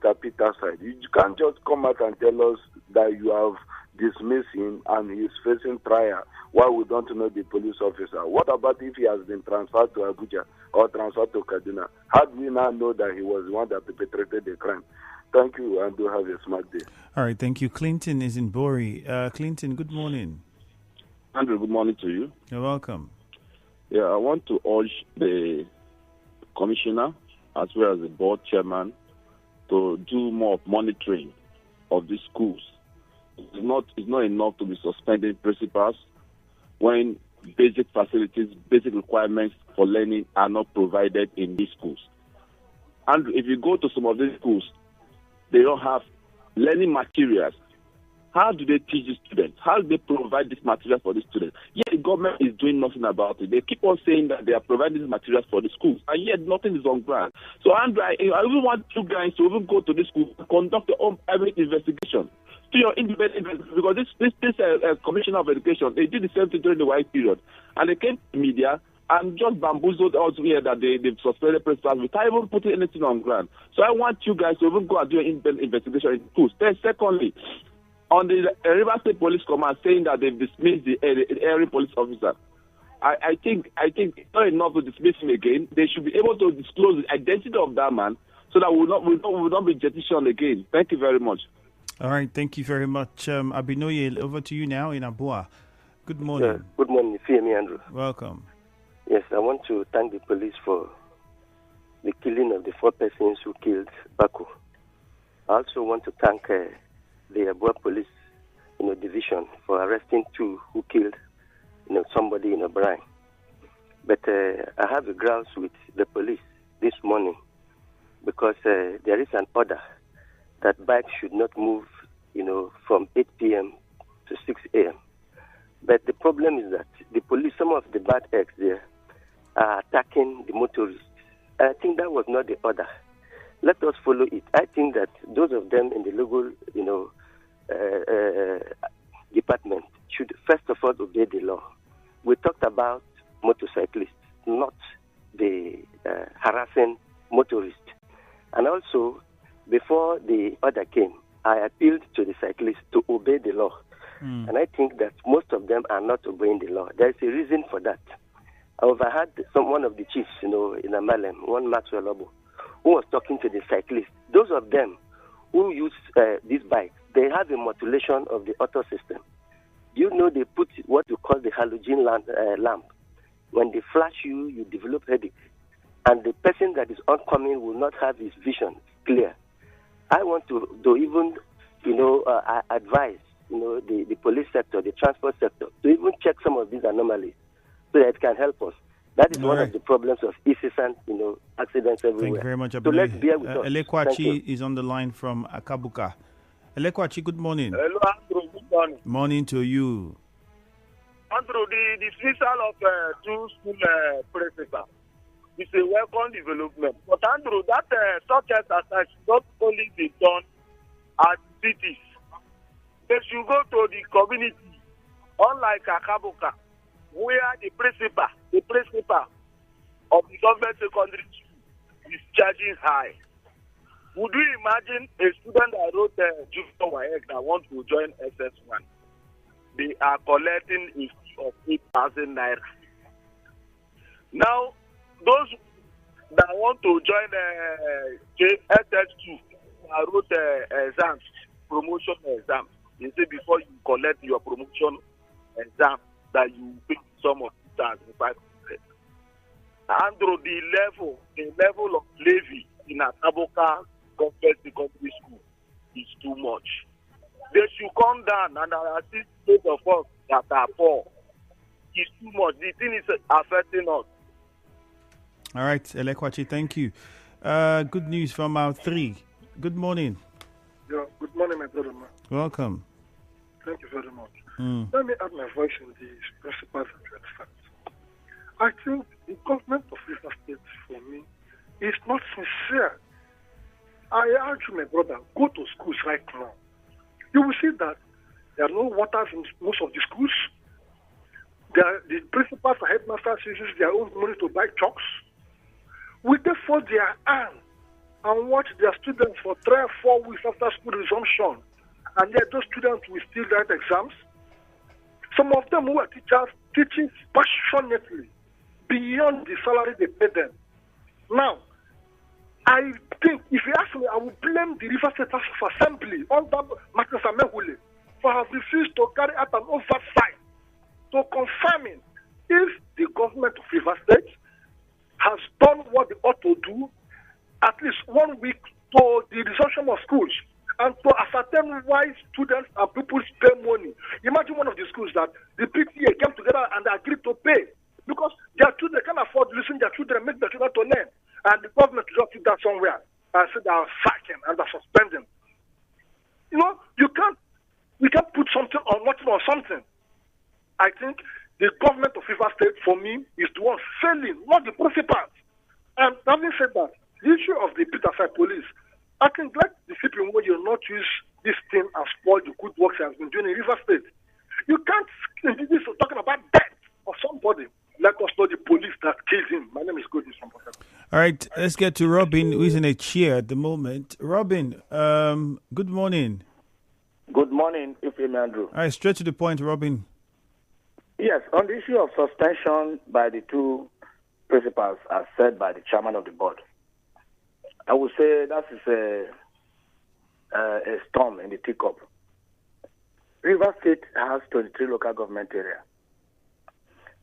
Mr. Peter's side. You can't just come out and tell us that you have dismissed him and he's facing trial while we don't know the police officer. What about if he has been transferred to Abuja or transferred to Kaduna? How do we now know that he was the one that perpetrated the crime? Thank you, and do have a smart day. All right, thank you. Clinton is in Bori. Clinton, good morning. Andrew, good morning to you. You're welcome. Yeah, I want to urge the commissioner as well as the board chairman to do more monitoring of these schools. It's not enough to be suspending principals when basic facilities, basic requirements for learning are not provided in these schools. And if you go to some of these schools, they don't have learning materials. How do they teach the students? How do they provide this material for the students? Yet the government is doing nothing about it. They keep on saying that they are providing these materials for the schools, and yet nothing is on ground. So Andrew, I even want you guys to even go to the school and conduct your own private investigation. To your independent investigation, because this Commissioner of Education, they did the same thing during the white period, and they came to media and just bamboozled us here that they've suspended principals without even putting anything on ground. So I want you guys to even go and do an independent investigation in schools. Then secondly, on the River State Police Command saying that they've dismissed the area police officer, I think it's not enough to dismiss him again. They should be able to disclose the identity of that man so that we will not be jettisoned again. Thank you very much. All right, thank you very much. Abinoye, over to you now in Abua. Good morning. Good morning, Femi Andrew. Welcome. Yes, I want to thank the police for the killing of the 4 persons who killed Baku. I also want to thank the Abua Police division for arresting 2 who killed somebody in O'Brien. But I have a grouse with the police this morning because there is an order that bikes should not move, from 8 p.m. to 6 a.m. But the problem is that the police, some of the bad eggs there, are attacking the motorists. I think that was not the order. Let us follow it. I think that those of them in the legal, department should first of all obey the law. We talked about motorcyclists, not the harassing motorists. And also, before the order came, I appealed to the cyclists to obey the law. And I think that most of them are not obeying the law. There is a reason for that. I overheard one of the chiefs, in Amalem, one Maxwell Obo, who was talking to the cyclists. Those of them who use these bikes, they have a modulation of the auto system. They put what you call the halogen lamp. When they flash you, you develop headache. And the person that is oncoming will not have his vision clear. I want to even, advise, the police sector, the transport sector, to even check some of these anomalies so that it can help us. That is one of the problems of incessant, accidents everywhere. Thank you very much, So let's bear with us. Elekwachi is on the line from Akabuka. Elekwachi, good morning. Hello, Andrew. Good morning. Morning to you. Andrew, the dismissal of 2 school principals is a welcome development. But Andrew, that such exercise should not only be done at cities. They should go to the community, unlike Akabuka, where the principal of the government secondary school is charging high. Would you imagine a student that wrote Junior WAEC that wants to join SS1? They are collecting a fee of 8,000 naira. Now, those that want to join SS2 wrote exams, promotion exams. They say before you collect your promotion exam that you pay some of 2,500. Andrew, the level of levy in Akabuka government secondary school is too much. They should come down and assist those of us that are poor. It's too much. The thing is affecting us. All right, Elekwachi, thank you. Good news from our 3. Good morning. Yeah, good morning, my brother. Welcome. Thank you very much. Let me add my voice in the principles and facts. I think the government of River State, for me, is not sincere. I urge my brother, go to schools right now. You will see that there are no waters in most of the schools. The principals and headmasters use their own money to buy chalks. We therefore their hand and watch their students for 3 or 4 weeks after school resumption, and yet those students will still write exams. Some of them who are teachers teaching passionately beyond the salary they pay them. Now, I think, if you ask me, I will blame the River State House of Assembly under Martin Samehule for having refused to carry out an oversight to confirming if the government of River State has done what they ought to do at least 1 week to the resumption of schools and to ascertain why students and pupils pay money. Imagine one of the schools that the PTA came together and agreed to pay because their children can't afford to listen their children, make their children to learn. And the government just sit down somewhere and say they are sacking and they are suspending. You know, we can't put something on nothing or something. I think the government of River State, for me, is the one failing, not the principals. And having said that, the issue of the Peterside police, I think let the CPM will not use this thing and spoil the good work he has been doing in River State. You can't this is talking about death of somebody. Let us know the police that killed him. My name is Godis from Port Harcourt. All right, let's get to Robin, who is in a chair at the moment. Robin, good morning. Good morning, Ifeanyi Andrew. All right, straight to the point, Robin. Yes, on the issue of suspension by the two principals, as said by the chairman of the board, I would say that is a storm in the teacup. River State has 23 local government areas.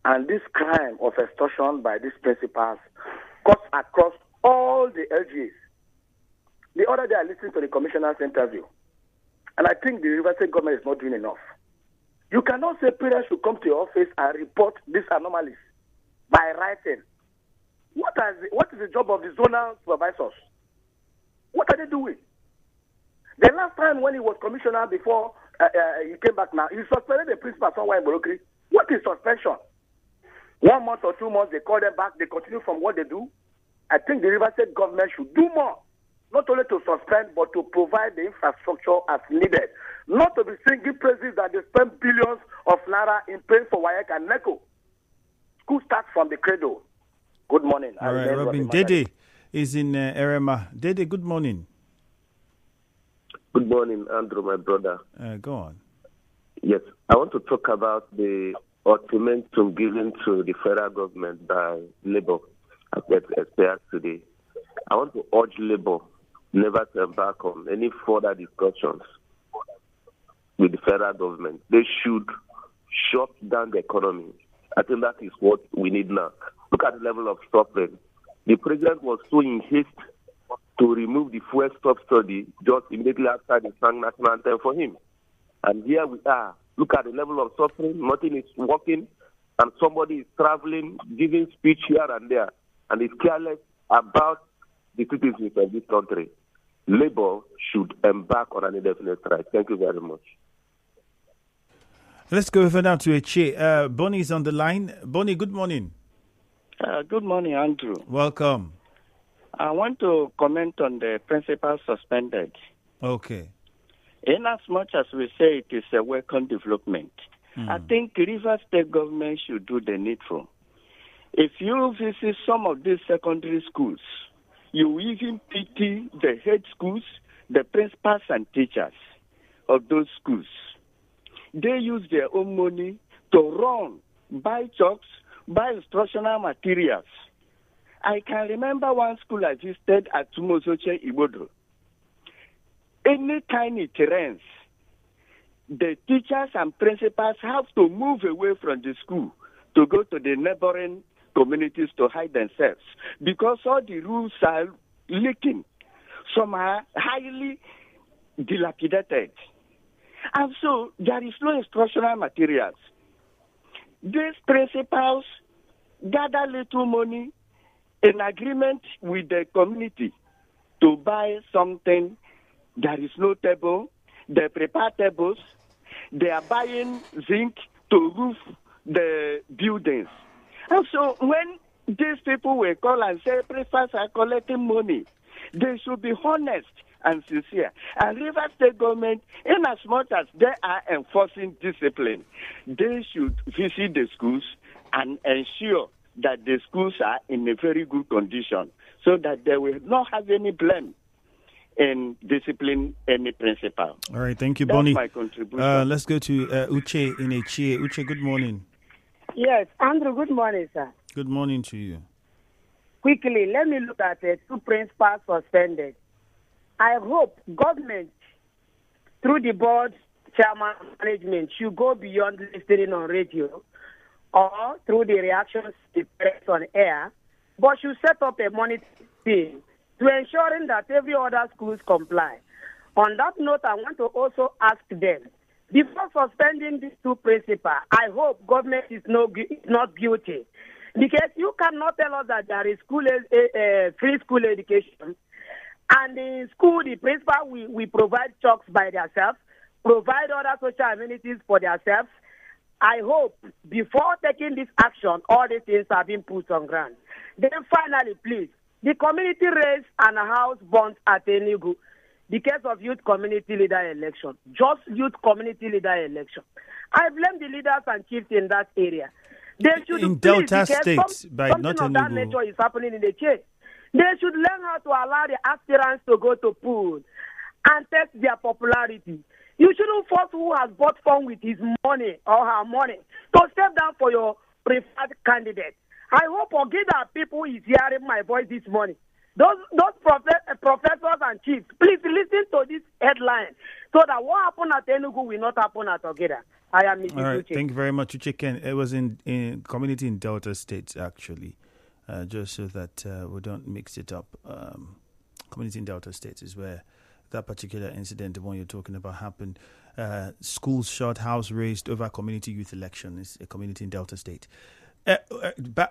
And this crime of extortion by these principals cuts across all the LGAs. The other day I listened to the commissioner's interview, and I think the River State government is not doing enough. You cannot say parents should come to your office and report these anomalies by writing. What is the job of the zonal supervisors? What are they doing? The last time when he was commissioner before he came back now, he suspended the principal somewhere in Bolokri. What is suspension? 1 month or 2 months, they call them back, they continue from what they do. I think the River State government should do more, not only to suspend, but to provide the infrastructure as needed. Not to be singing praises that they spend billions of naira in paying for WAEC and NECO. School starts from the cradle. Good morning. All right, Robin. Dede is in Erema. Dede, good morning. Good morning, Andrew, my brother. Go on. Yes, I want to talk about the ultimatum given to the federal government by Labour as expired today. I want to urge Labour never to embark on any further discussions with the federal government. They should shut down the economy. I think that is what we need now. Look at the level of suffering. The president was so in haste to remove the fuel subsidy just immediately after the sang national anthem for him. And here we are. Look at the level of suffering. Nothing is working. And somebody is traveling, giving speech here and there, and is careless about the citizens of this country. Labour should embark on an indefinite strike. Thank you very much. Let's go over now to a chair. Bonnie is on the line. Bonnie, good morning. Good morning, Andrew. Welcome. I want to comment on the principal suspended. Okay. In as much as we say it is a welcome development, I think River State government should do the needful. If you visit some of these secondary schools, you even pity the head schools, the principals and teachers of those schools. They use their own money to run, buy chalks, buy instructional materials. I can remember one school I visited at Tumosoche, Ibodo. Any time it rains, the teachers and principals have to move away from the school to go to the neighboring communities to hide themselves because all the roofs are leaking. Some are highly dilapidated. And so there is no instructional materials. These principals gather little money in agreement with the community to buy something. There is no table. They prepare tables. They are buying zinc to roof the buildings. And so when these people will call and say principals are collecting money, they should be honest and sincere. And River State government, in as much as they are enforcing discipline, they should visit the schools and ensure that the schools are in a very good condition so that they will not have any blame in discipline any principal. All right, thank you, That's Bonnie. my contribution. Let's go to Uche in Echie. Uche, good morning. Yes, Andrew, good morning, sir. Good morning to you. Quickly, let me look at the two principals suspended. I hope government, through the board chairman management, should go beyond listening on radio or through the reactions to press on air, but should set up a monitoring team to ensuring that every other schools comply. On that note, I want to also ask them, before suspending these two principals, I hope government is not guilty. Because you cannot tell us that there is free school education, and in school, the principal we provide chalks by themselves, provide other social amenities for themselves. I hope before taking this action, all these things have been put on ground. Then finally, please, the community raised and house bonds at Enugu because of youth community leader election, just youth community leader election. I blame the leaders and chiefs in that area. They should in Delta State, by not something of that nature is happening in the church. They should learn how to allow the aspirants to go to pool and test their popularity. You shouldn't force who has bought phone with his money or her money to step down for your preferred candidate. I hope Ogida people is hearing my voice this morning. Those professors and chiefs, please listen to this headline so that what happened at Enugu will not happen at Ogida. I am Mrs. All right, Uche. thank you very much, Uche Ken. It was in community in Delta States, actually, just so that we don't mix it up. Community in Delta States is where that particular incident, the one you're talking about, happened. Schools shot, house raised over community youth election. It's a community in Delta State.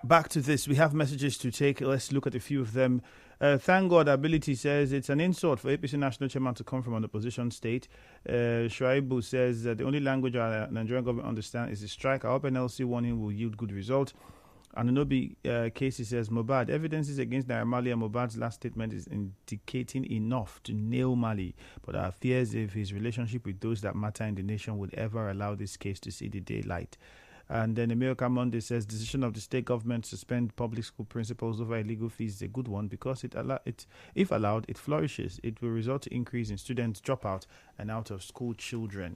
Back to this. We have messages to take. Let's look at a few of them. Thank God Ability says it's an insult for APC national chairman to come from an opposition state. Shuaibu says the only language our Nigerian government understands is the strike. I hope NLC warning will yield good result. Ananobi Casey says Mohbad, evidences against Naira Marley and Mohbad's last statement is indicating enough to nail Marley, but our fears if his relationship with those that matter in the nation would ever allow this case to see the daylight. And then America Monday says decision of the state government to suspend public school principals over illegal fees is a good one because if allowed, it flourishes. It will result to increase in students dropout and out of school children.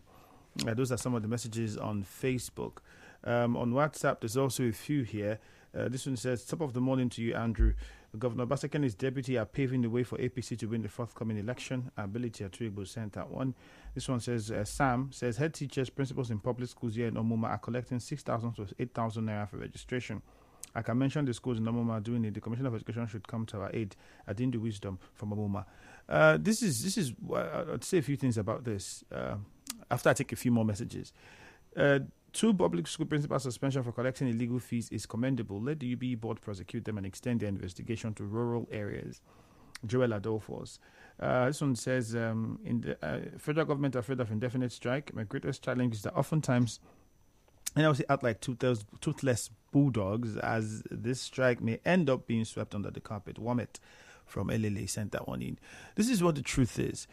Those are some of the messages on Facebook. On WhatsApp, there's also a few here. This one says, top of the morning to you, Andrew. Governor Obaseki and his deputy are paving the way for APC to win the forthcoming election. Ability Atuigbo sent that one. This one says, Sam says, head teachers, principals in public schools here in Omuma are collecting 6,000 to 8,000 naira for registration. I can mention the schools in Omuma are doing it. The Commissioner of Education should come to our aid. I didn't do wisdom from Omuma. This is. I'd say a few things about this after I take a few more messages. 2 public school principal suspension for collecting illegal fees is commendable. Let the UBE board prosecute them and extend their investigation to rural areas. Joel Adolphos. This one says, in the federal government afraid of indefinite strike. My greatest challenge is that oftentimes, and I would say act like toothless bulldogs, as this strike may end up being swept under the carpet. Wamet from LLA sent that one in. This is what the truth is.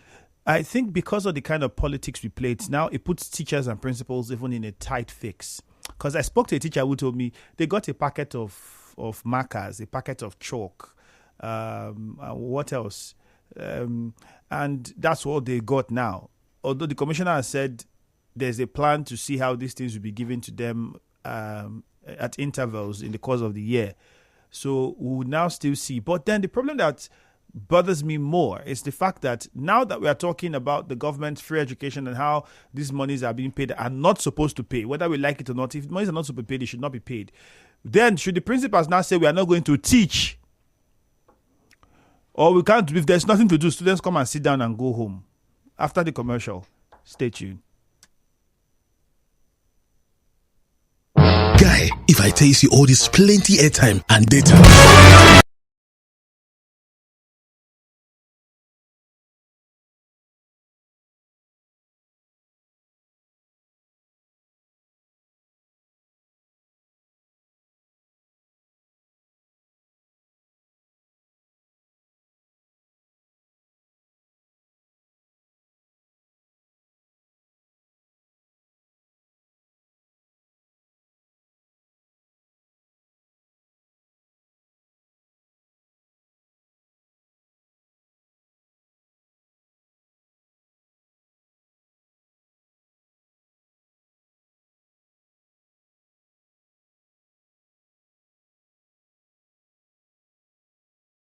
I think because of the kind of politics we play, now it puts teachers and principals even in a tight fix. Because I spoke to a teacher who told me they got a packet of markers, a packet of chalk, what else? And that's what they got now. Although the commissioner has said there's a plan to see how these things will be given to them at intervals in the course of the year. So we will now still see. But then the problem that bothers me more is the fact that now that we are talking about the government's free education and how these monies are being paid are not supposed to pay, whether we like it or not, if monies are not supposed to be paid, they should not be paid. Then should the principals now say we are not going to teach, or we can't, if there's nothing to do, students come and sit down and go home? After the commercial, stay tuned. Guy, if I tell you see all this plenty airtime and data,